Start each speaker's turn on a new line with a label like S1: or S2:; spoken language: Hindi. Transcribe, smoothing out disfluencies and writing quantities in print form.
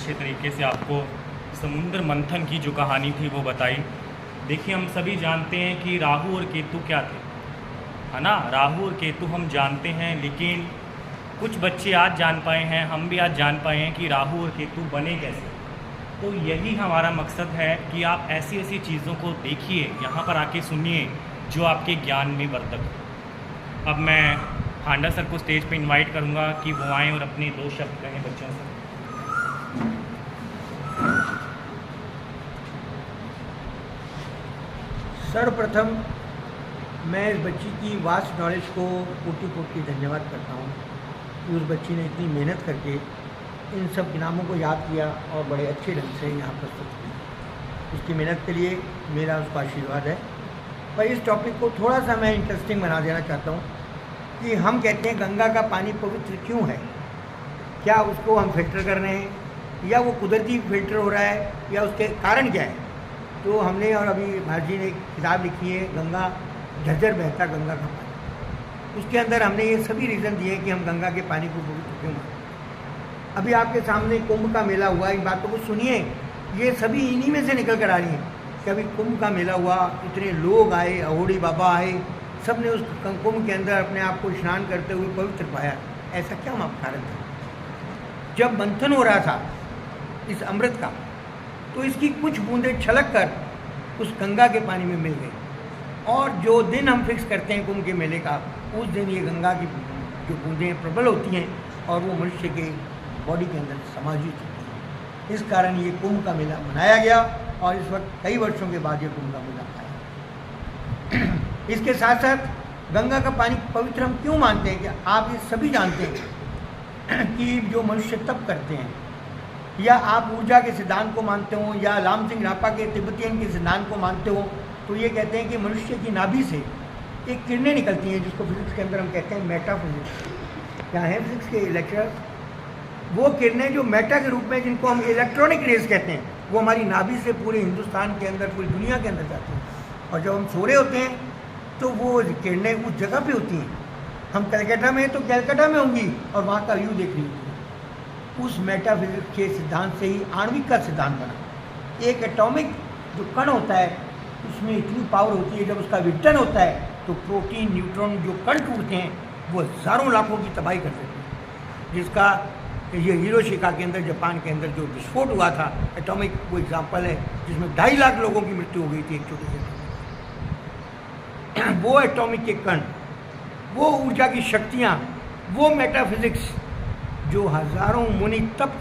S1: अच्छे तरीके से आपको समुद्र मंथन की जो कहानी थी वो बताई। देखिए, हम सभी जानते हैं कि राहु और केतु क्या थे, है ना। राहु और केतु हम जानते हैं, लेकिन कुछ बच्चे आज जान पाए हैं, हम भी आज जान पाए हैं कि राहु और केतु बने कैसे। तो यही हमारा मकसद है कि आप ऐसी ऐसी चीज़ों को देखिए, यहाँ पर आके सुनिए जो आपके ज्ञान में वर्धक हो। अब मैं हांडा सर को स्टेज पे इनवाइट करूँगा कि वो आएँ और अपने 2 शब्द कहें बच्चों से।
S2: सर्वप्रथम मैं इस बच्ची की वास्ट नॉलेज को कोटि कोटि धन्यवाद करता हूँ कि उस बच्ची ने इतनी मेहनत करके इन सब नामों को याद किया और बड़े अच्छे ढंग से यहाँ प्रस्तुत किया। उसकी मेहनत के लिए मेरा उसका आशीर्वाद है। पर इस टॉपिक को थोड़ा सा मैं इंटरेस्टिंग बना देना चाहता हूँ कि हम कहते हैं गंगा का पानी पवित्र क्यों है। क्या उसको हम फिल्टर कर रहे हैं या वो कुदरती फिल्टर हो रहा है या उसके कारण क्या है। तो हमने और अभी भाजी ने एक किताब लिखी है, गंगा झरझर बहता गंगा का पानी। उसके अंदर हमने ये सभी रीज़न दिए कि हम गंगा के पानी को पवित्र क्यों मानते हैं। अभी आपके सामने कुंभ का मेला हुआ, इन बातों को सुनिए, ये सभी इन्हीं में से निकल कर आ रही हैं कि अभी कुंभ का मेला हुआ, इतने लोग आए, अहोड़ी बाबा आए, सब ने उस कुंभ के अंदर अपने आप को स्नान करते हुए पवित्र पाया। ऐसा क्या कारण था। जब मंथन हो रहा था इस अमृत का, तो इसकी कुछ बूंदें छलक कर उस गंगा के पानी में मिल गई। और जो दिन हम फिक्स करते हैं कुंभ के मेले का, उस दिन ये गंगा की जो बूंदें प्रबल होती हैं और वो मनुष्य के बॉडी के अंदर समाहित होती हैं। इस कारण ये कुंभ का मेला मनाया गया और इस वक्त कई वर्षों के बाद ये कुंभ का मेला आया। इसके साथ साथ गंगा का पानी पवित्र हम क्यों मानते हैं कि आप ये सभी जानते हैं कि जो मनुष्य तप करते हैं, या आप ऊर्जा के सिद्धांत को मानते हो या लाम सिंह रापा के तिब्बतियन के सिद्धांत को मानते हो, तो ये कहते हैं कि मनुष्य की नाभि से एक किरणें निकलती हैं जिसको फिजिक्स के अंदर हम कहते हैं मेटाफिजिक्स। क्या है फिजिक्स के लेक्चर, वो किरणें जो मेटा के रूप में, जिनको हम इलेक्ट्रॉनिक रेज कहते हैं, वो हमारी नाभि से पूरे हिंदुस्तान के अंदर, पूरी दुनिया के अंदर जाती हैं। और जब हम सो रहे होते हैं तो वो किरणें उस जगह पे होती हैं। हम कलकत्ता में हैं तो कलकत्ता में होंगी और वहाँ का व्यू देख रही होती है। उस मेटाफिजिक्स के सिद्धांत से ही आणविक का सिद्धांत बना। एक एटॉमिक जो कण होता है उसमें इतनी पावर होती है, जब उसका विघटन होता है तो प्रोटीन, न्यूट्रॉन जो कण टूटते हैं वो हज़ारों लाखों की तबाही कर देते हैं। जिसका ये हिरोशिमा के अंदर, जापान के अंदर जो विस्फोट हुआ था एटॉमिक, वो एग्जाम्पल है, जिसमें 2.5 लाख लोगों की मृत्यु हो गई थी एक छोटे से। वो एटॉमिक के कण, वो ऊर्जा की शक्तियाँ, वो मेटाफिजिक्स जो हज़ारों मुनि तप